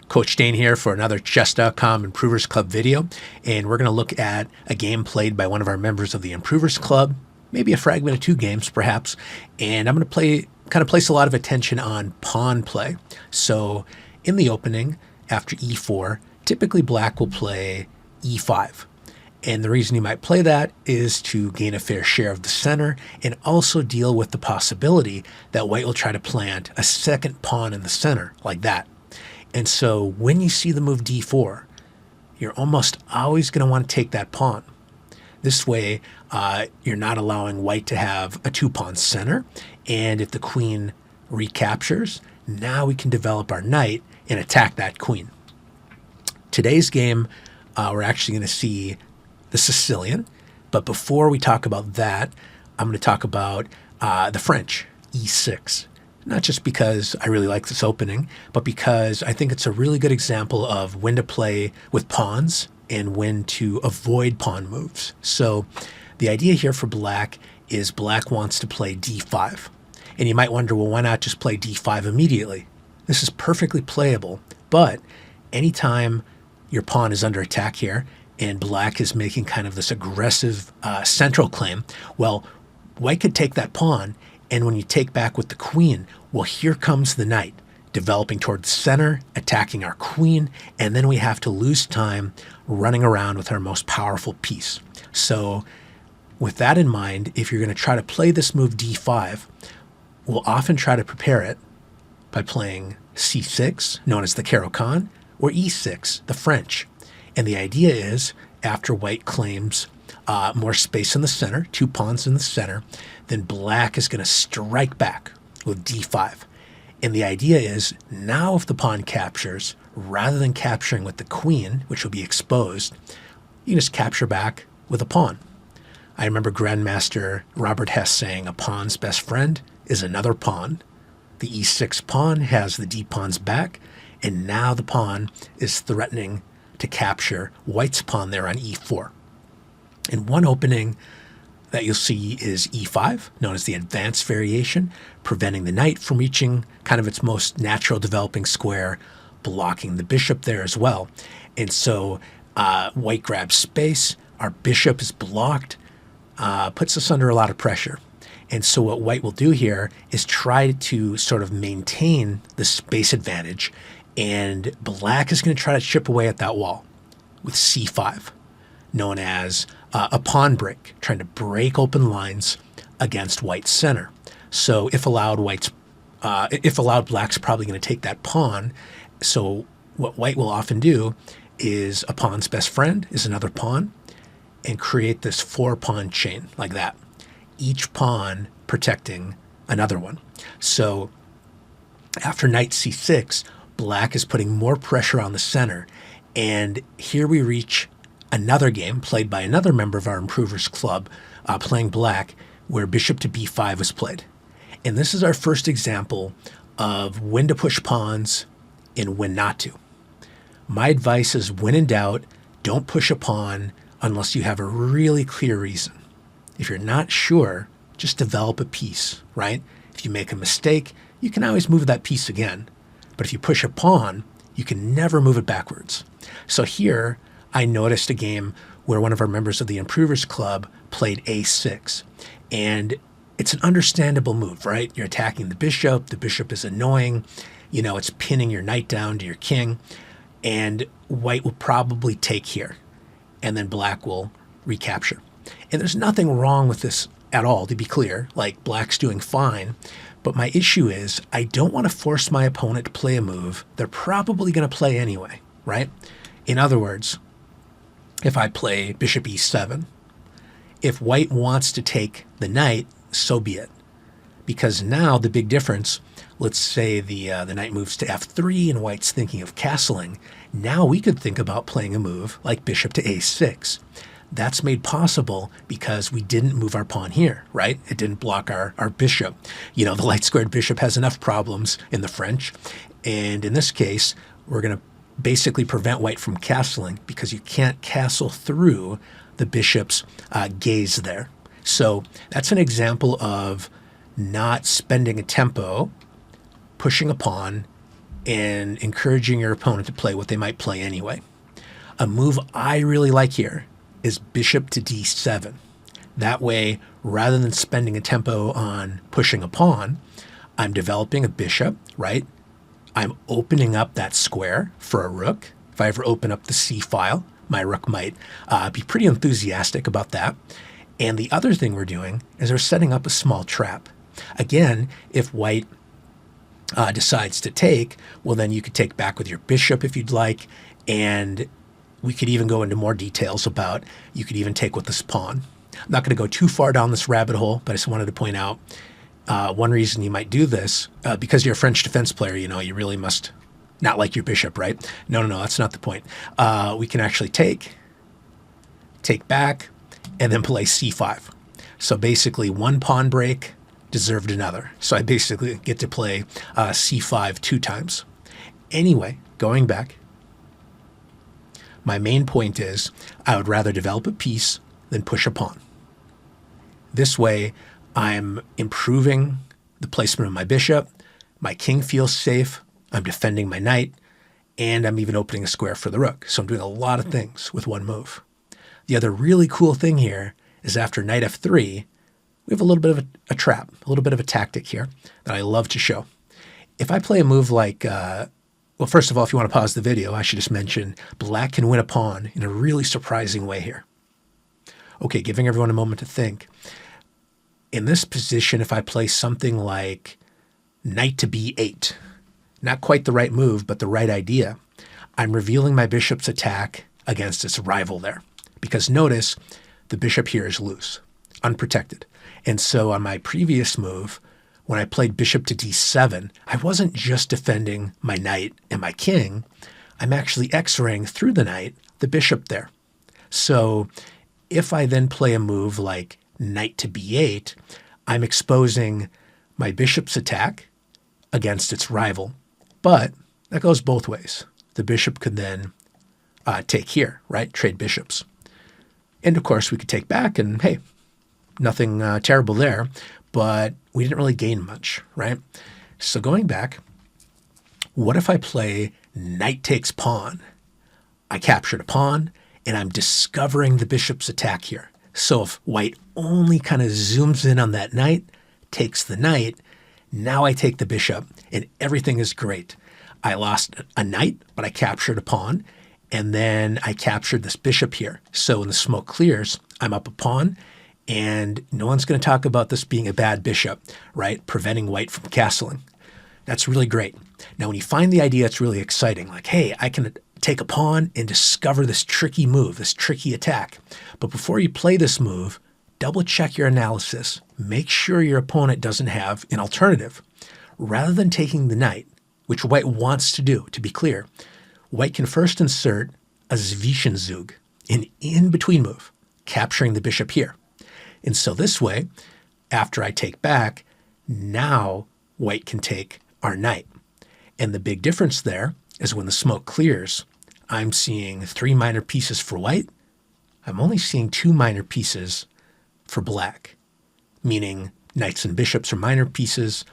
Coach Dane here for another Chess.com Improvers Club video, and we're going to look at a game played by one of our members of the Improvers Club, maybe a fragment of two games perhaps, and I'm going to place a lot of attention on pawn play. So in the opening, after e4, typically black will play e5. And the reason you might play that is to gain a fair share of the center and also deal with the possibility that white will try to plant a second pawn in the center like that. And so when you see the move d4, you're almost always going to want to take that pawn. This way, you're not allowing white to have a two-pawn center. And if the queen recaptures, now we can develop our knight and attack that queen. Today's game, we're actually going to see the Sicilian. But before we talk about that, I'm going to talk about the French, e6. Not just because I really like this opening, but because I think it's a really good example of when to play with pawns and when to avoid pawn moves. So the idea here for black is black wants to play d5. And you might wonder, well, why not just play d5 immediately? This is perfectly playable, but anytime your pawn is under attack here and black is making kind of this aggressive central claim, well, white could take that pawn, and when you take back with the queen, well, here comes the knight, developing toward the center, attacking our queen, and then we have to lose time running around with our most powerful piece. So with that in mind, if you're going to try to play this move d5, we'll often try to prepare it by playing c6, known as the Caro-Kann, or e6, the French. And the idea is, after white claims more space in the center, two pawns in the center, then black is going to strike back with d5. And the idea is, now if the pawn captures, rather than capturing with the queen, which will be exposed, you can just capture back with a pawn. I remember Grandmaster Robert Hess saying, a pawn's best friend is another pawn. The e6 pawn has the d pawns back, and now the pawn is threatening to capture white's pawn there on e4. And one opening that you'll see is e5, known as the advanced variation, preventing the knight from reaching kind of its most natural developing square, blocking the bishop there as well. And so white grabs space, our bishop is blocked, puts us under a lot of pressure. And so what white will do here is try to sort of maintain the space advantage, and black is going to try to chip away at that wall with c5, known as a pawn break, trying to break open lines against white's center. So if allowed, black's probably going to take that pawn. So what white will often do is a pawn's best friend is another pawn, and create this four-pawn chain like that, each pawn protecting another one. So after knight c6, black is putting more pressure on the center, and here we reach another game played by another member of our Improvers Club, playing black, where bishop to b5 was played. And this is our first example of when to push pawns and when not to. My advice is, when in doubt, don't push a pawn unless you have a really clear reason. If you're not sure, just develop a piece, right? If you make a mistake, you can always move that piece again. But if you push a pawn, you can never move it backwards. So here, I noticed a game where one of our members of the Improvers Club played a6. And it's an understandable move, right? You're attacking the bishop is annoying, it's pinning your knight down to your king, and white will probably take here, and then black will recapture. And there's nothing wrong with this at all, to be clear, like black's doing fine, but my issue is I don't want to force my opponent to play a move they're probably going to play anyway, right? In other words, if I play bishop e7, if white wants to take the knight, so be it. Because now the big difference, let's say the knight moves to f3 and white's thinking of castling, now we could think about playing a move like bishop to a6. That's made possible because we didn't move our pawn here, right? It didn't block our bishop. The light squared bishop has enough problems in the French. And in this case, we're going to basically prevent white from castling because you can't castle through the bishop's gaze there. So that's an example of not spending a tempo, pushing a pawn, and encouraging your opponent to play what they might play anyway. A move I really like here is bishop to d7. That way, rather than spending a tempo on pushing a pawn, I'm developing a bishop, right? I'm opening up that square for a rook. If I ever open up the C file, my rook might be pretty enthusiastic about that. And the other thing we're doing is we're setting up a small trap. Again, if white decides to take, well, then you could take back with your bishop if you'd like, and we could even go into more details about you could even take with this pawn. I'm not going to go too far down this rabbit hole, but I just wanted to point out one reason you might do this, because you're a French defense player, you really must not like your bishop, right? No, that's not the point. We can actually take back, and then play c5. So basically one pawn break deserved another. So I basically get to play c5 2 times. Anyway, going back, my main point is I would rather develop a piece than push a pawn. This way, I'm improving the placement of my bishop, my king feels safe, I'm defending my knight, and I'm even opening a square for the rook. So I'm doing a lot of things with one move. The other really cool thing here is after knight f3, we have a little bit of a trap, a little bit of a tactic here that I love to show. If I play a move like, well, first of all, if you want to pause the video, I should just mention black can win a pawn in a really surprising way here. Okay, giving everyone a moment to think. In this position, if I play something like knight to b8, not quite the right move, but the right idea, I'm revealing my bishop's attack against its rival there. Because notice, the bishop here is loose, unprotected. And so on my previous move, when I played bishop to d7, I wasn't just defending my knight and my king, I'm actually x-raying through the knight, the bishop there. So if I then play a move like knight to b8, I'm exposing my bishop's attack against its rival. But that goes both ways. The bishop could then take here, right? Trade bishops. And of course, we could take back and, hey, nothing terrible there, but we didn't really gain much, right? So going back, what if I play knight takes pawn? I captured a pawn, and I'm discovering the bishop's attack here. So if white only kind of zooms in on that knight, takes the knight, now I take the bishop, and everything is great. I lost a knight, but I captured a pawn, and then I captured this bishop here. So when the smoke clears, I'm up a pawn, and no one's going to talk about this being a bad bishop, right? Preventing white from castling. That's really great. Now, when you find the idea, it's really exciting. Like, hey, I can take a pawn and discover this tricky move, this tricky attack. But before you play this move, double check your analysis. Make sure your opponent doesn't have an alternative. Rather than taking the knight, which white wants to do, to be clear, white can first insert a Zwischenzug, an in-between move, capturing the bishop here. And so this way, after I take back, now white can take our knight. And the big difference there is when the smoke clears, I'm seeing 3 minor pieces for white. I'm only seeing 2 minor pieces for black, meaning knights and bishops are minor pieces,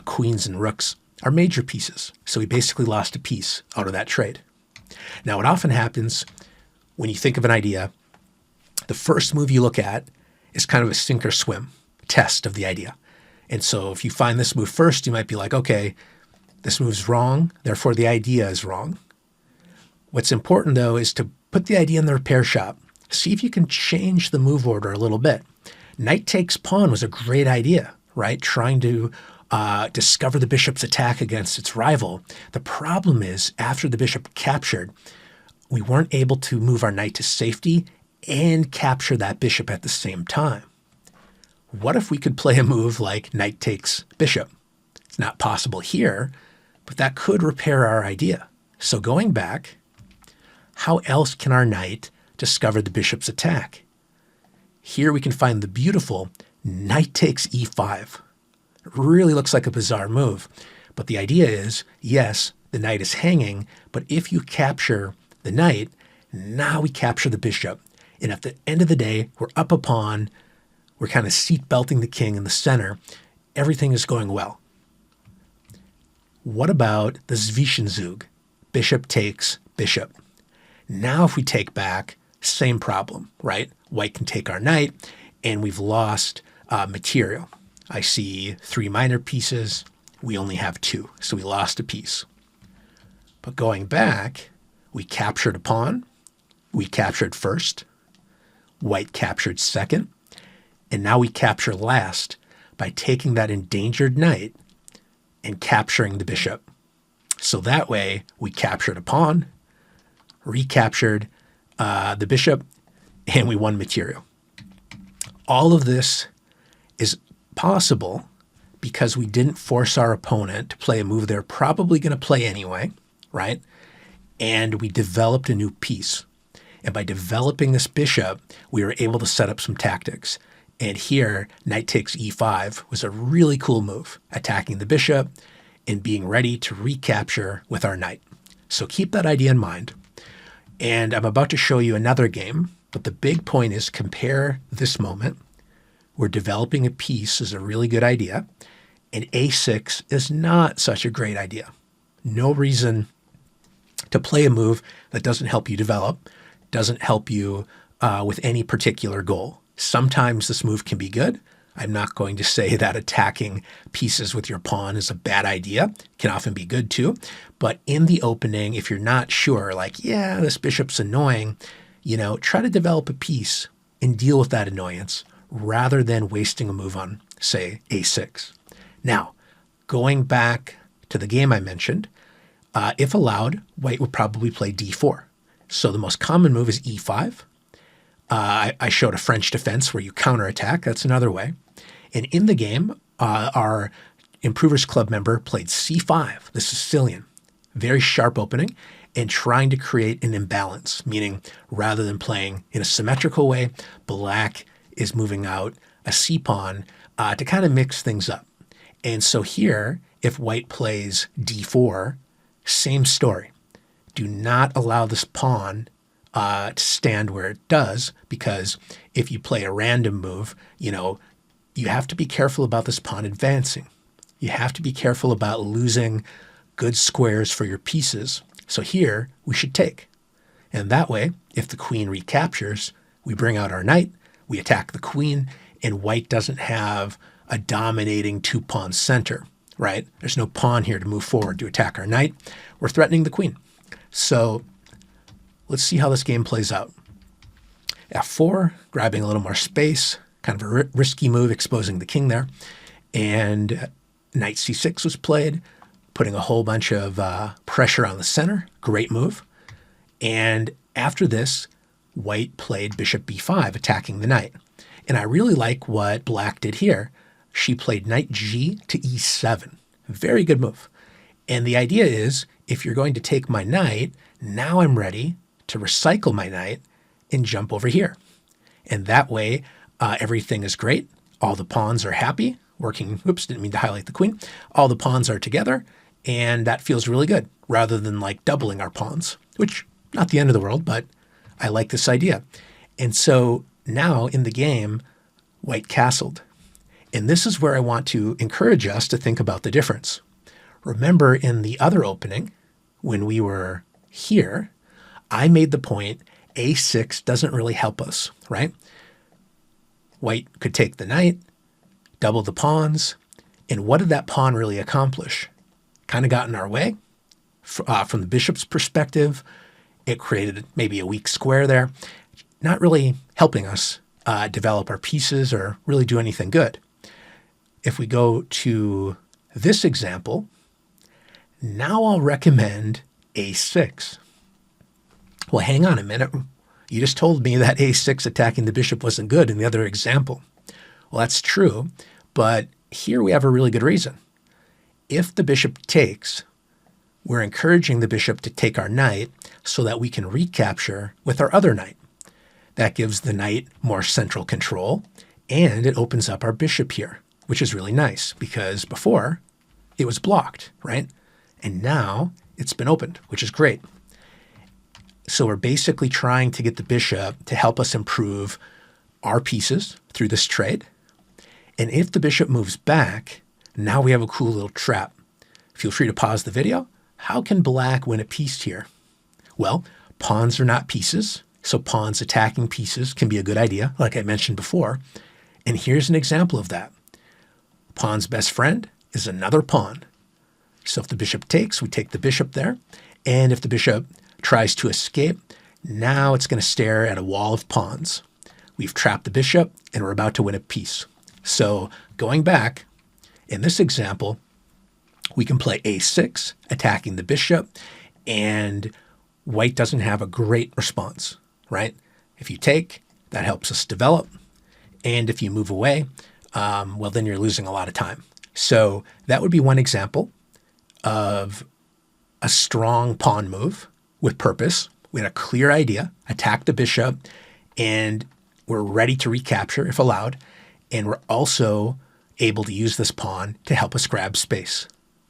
queens and rooks are major pieces. So we basically lost a piece out of that trade. Now, what often happens when you think of an idea, the first move you look at is kind of a sink or swim test of the idea. And so if you find this move first, you might be like, okay, this move's wrong, therefore the idea is wrong. What's important, though, is to put the idea in the repair shop. See if you can change the move order a little bit. Knight takes pawn was a great idea, right? Trying to discover the bishop's attack against its rival. The problem is, after the bishop captured, we weren't able to move our knight to safety and capture that bishop at the same time. What if we could play a move like knight takes bishop? It's not possible here, but that could repair our idea. So going back, how else can our knight discover the bishop's attack? Here we can find the beautiful knight takes e5. It really looks like a bizarre move, but the idea is, yes, the knight is hanging, but if you capture the knight, now we capture the bishop. And at the end of the day, we're up a pawn, we're kind of seat belting the king in the center, everything is going well. What about the Zwischenzug? Bishop takes bishop. Now if we take back, same problem, right? White can take our knight, and we've lost material. I see 3 minor pieces. We only have 2, so we lost a piece. But going back, we captured a pawn. We captured first. White captured second. And now we capture last by taking that endangered knight and capturing the bishop. So that way, we captured a pawn, recaptured the bishop, and we won material. All of this is possible because we didn't force our opponent to play a move they're probably going to play anyway, right? And we developed a new piece. And by developing this bishop, we were able to set up some tactics. And here, knight takes e5 was a really cool move, attacking the bishop and being ready to recapture with our knight. So keep that idea in mind. And I'm about to show you another game, but the big point is compare this moment where developing a piece is a really good idea, and a6 is not such a great idea. No reason to play a move that doesn't help you develop, doesn't help you with any particular goal. Sometimes this move can be good. I'm not going to say that attacking pieces with your pawn is a bad idea. It can often be good too. But in the opening, if you're not sure, like, yeah, this bishop's annoying, try to develop a piece and deal with that annoyance rather than wasting a move on, say, a6. Now, going back to the game I mentioned, if allowed, white would probably play d4. So the most common move is e5. I showed a French defense where you counterattack. That's another way. And in the game, our Improvers Club member played c5, the Sicilian. Very sharp opening and trying to create an imbalance, meaning rather than playing in a symmetrical way, black is moving out a c-pawn to kind of mix things up. And so here, if white plays d4, same story. Do not allow this pawn to stand where it does, because if you play a random move, you have to be careful about this pawn advancing. You have to be careful about losing good squares for your pieces. So here, we should take. And that way, if the queen recaptures, we bring out our knight, we attack the queen, and white doesn't have a dominating 2-pawn center, right? There's no pawn here to move forward to attack our knight. We're threatening the queen. So let's see how this game plays out. f4, grabbing a little more space, kind of a risky move, exposing the king there. And knight c6 was played, putting a whole bunch of pressure on the center. Great move. And after this, white played bishop b5, attacking the knight. And I really like what black did here. She played knight g to e7. Very good move. And the idea is, if you're going to take my knight, now I'm ready to recycle my knight and jump over here. And that way, everything is great. All the pawns are happy, working, oops, didn't mean to highlight the queen. All the pawns are together, and that feels really good, rather than like doubling our pawns, which not the end of the world, but I like this idea. And so now in the game, white castled. And this is where I want to encourage us to think about the difference. Remember in the other opening, when we were here, I made the point a6 doesn't really help us, right? White could take the knight, double the pawns, and what did that pawn really accomplish? Kind of got in our way. From the bishop's perspective, it created maybe a weak square there, not really helping us develop our pieces or really do anything good. If we go to this example, now I'll recommend a6. Well, hang on a minute. You just told me that a6 attacking the bishop wasn't good in the other example. Well, that's true, but here we have a really good reason. If the bishop takes, we're encouraging the bishop to take our knight so that we can recapture with our other knight. That gives the knight more central control, and it opens up our bishop here, which is really nice because before it was blocked, right? And now it's been opened, which is great. So we're basically trying to get the bishop to help us improve our pieces through this trade. And if the bishop moves back, now we have a cool little trap. feel free to pause the video. How can black win a piece here? Well, pawns are not pieces, so pawns attacking pieces can be a good idea, like I mentioned before. And here's an example of that. Pawn's best friend is another pawn. So if the bishop takes, we take the bishop there. And if the bishop tries to escape, now it's going to stare at a wall of pawns. We've trapped the bishop, and we're about to win a piece. So going back, in this example, we can play a6, attacking the bishop, and white doesn't have a great response, right? If you take, that helps us develop. And if you move away, well, then you're losing a lot of time. So that would be one example of a strong pawn move with purpose. We had a clear idea, attack the bishop, and we're ready to recapture if allowed. And we're also able to use this pawn to help us grab space,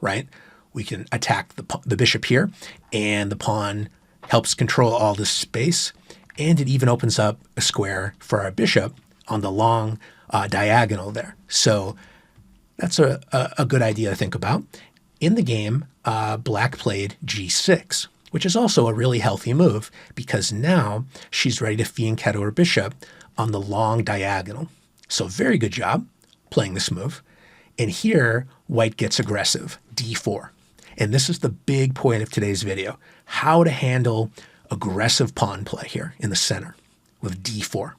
right? We can attack the bishop here, and the pawn helps control all this space. And it even opens up a square for our bishop on the long diagonal there. So that's a good idea to think about. In the game, black played g6, which is also a really healthy move because now she's ready to fianchetto her bishop on the long diagonal. So very good job playing this move. And here, white gets aggressive, d4. And this is the big point of today's video, how to handle aggressive pawn play here in the center with d4.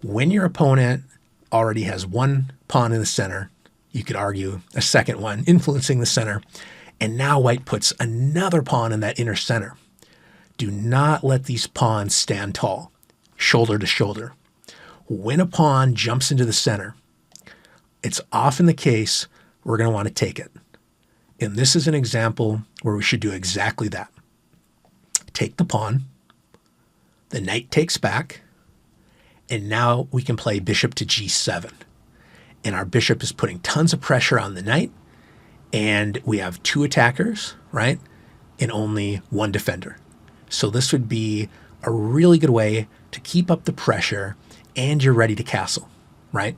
When your opponent already has one pawn in the center, you could argue a second one influencing the center, and now white puts another pawn in that inner center. Do not let these pawns stand tall, shoulder to shoulder. When a pawn jumps into the center, it's often the case we're going to want to take it. And this is an example where we should do exactly that. Take the pawn, the knight takes back, and now we can play bishop to g7. And our bishop is putting tons of pressure on the knight, and we have two attackers, right? And only one defender. So this would be a really good way to keep up the pressure, and you're ready to castle, right?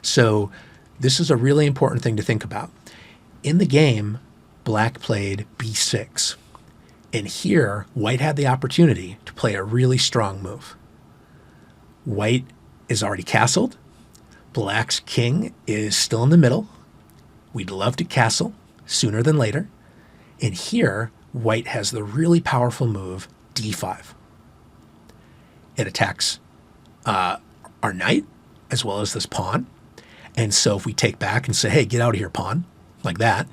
So this is a really important thing to think about. In the game, black played b6. And here, white had the opportunity to play a really strong move. White is already castled. Black's king is still in the middle. We'd love to castle sooner than later. And here, white has the really powerful move, d5. It attacks our knight as well as this pawn. And so if we take back and say, hey, get out of here, pawn, like that,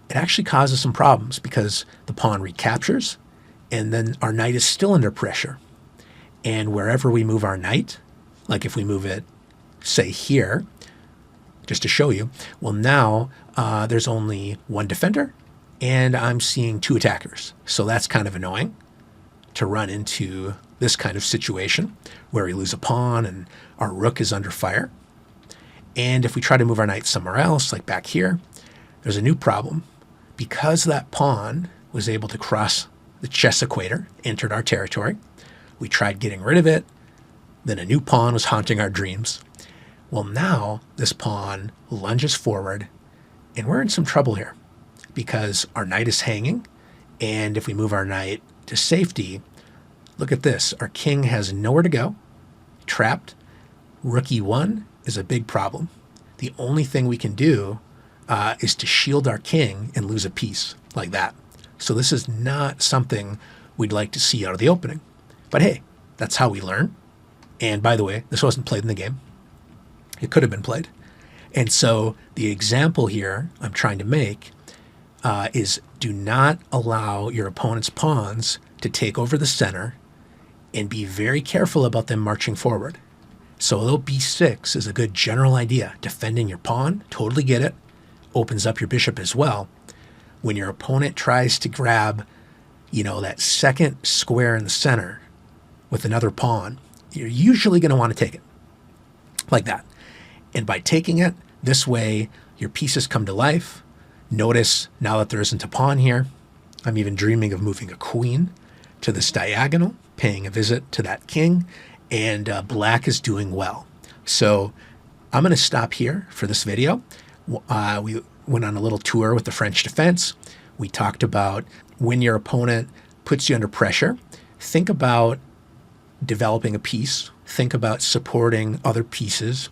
it actually causes some problems because the pawn recaptures, and then our knight is still under pressure. And wherever we move our knight, like if we move it, say here, just to show you, well, now there's only one defender, and I'm seeing two attackers. So that's kind of annoying to run into this kind of situation where we lose a pawn and our rook is under fire. And if we try to move our knight somewhere else, like back here, there's a new problem. Because that pawn was able to cross the chess equator, entered our territory, we tried getting rid of it. Then a new pawn was haunting our dreams. Well, now this pawn lunges forward, and we're in some trouble here because our knight is hanging. And if we move our knight to safety, look at this. Our king has nowhere to go, trapped. Rook e1 is a big problem. The only thing we can do is to shield our king and lose a piece like that. So this is not something we'd like to see out of the opening. But hey, that's how we learn. And by the way, this wasn't played in the game. It could have been played. And so the example here I'm trying to make is do not allow your opponent's pawns to take over the center, and be very careful about them marching forward. So although b6 is a good general idea, defending your pawn, totally get it, opens up your bishop as well. When your opponent tries to grab, that second square in the center with another pawn, you're usually going to want to take it like that. And by taking it this way, your pieces come to life. Notice now that there isn't a pawn here, I'm even dreaming of moving a queen to this diagonal, paying a visit to that king, and black is doing well. So I'm going to stop here for this video. We went on a little tour with the French defense. We talked about when your opponent puts you under pressure, think about developing a piece. Think about supporting other pieces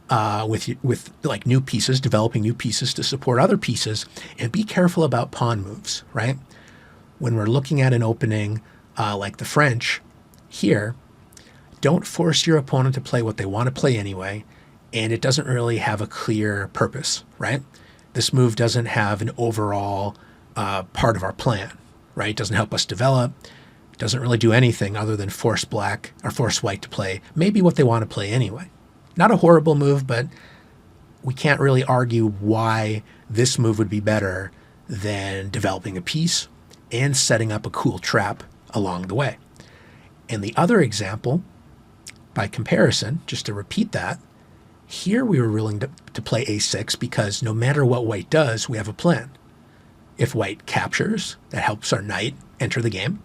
with like new pieces, developing new pieces to support other pieces, and be careful about pawn moves, right? When we're looking at an opening like the French here, don't force your opponent to play what they want to play anyway, and it doesn't really have a clear purpose, right? This move doesn't have an overall part of our plan, right? It doesn't help us develop. Doesn't really do anything other than force black or force white to play maybe what they want to play anyway. Not a horrible move, but we can't really argue why this move would be better than developing a piece and setting up a cool trap along the way. And the other example, by comparison, just to repeat that, here we were willing to play a6 because no matter what white does, we have a plan. If white captures, that helps our knight enter the game.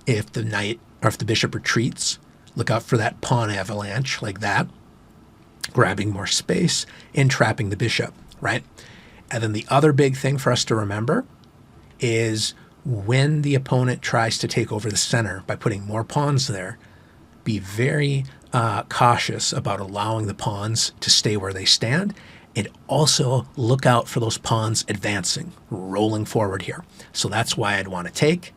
If the knight or if the bishop retreats, look out for that pawn avalanche like that, grabbing more space and trapping the bishop, right? And then the other big thing for us to remember is when the opponent tries to take over the center by putting more pawns there, be very cautious about allowing the pawns to stay where they stand, and also look out for those pawns advancing, rolling forward here. So that's why I'd want to take,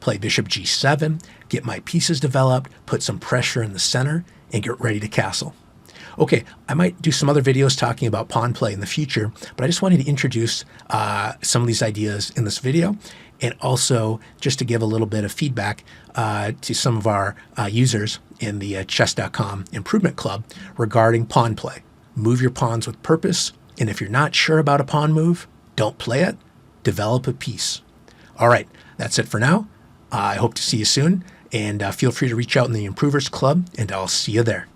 play bishop g7, get my pieces developed, put some pressure in the center, and get ready to castle. Okay, I might do some other videos talking about pawn play in the future, but I just wanted to introduce some of these ideas in this video, and also just to give a little bit of feedback to some of our users in the chess.com improvement club regarding pawn play. Move your pawns with purpose, and if you're not sure about a pawn move, don't play it, develop a piece. All right, that's it for now. I hope to see you soon, and feel free to reach out in the Improvers Club, and I'll see you there.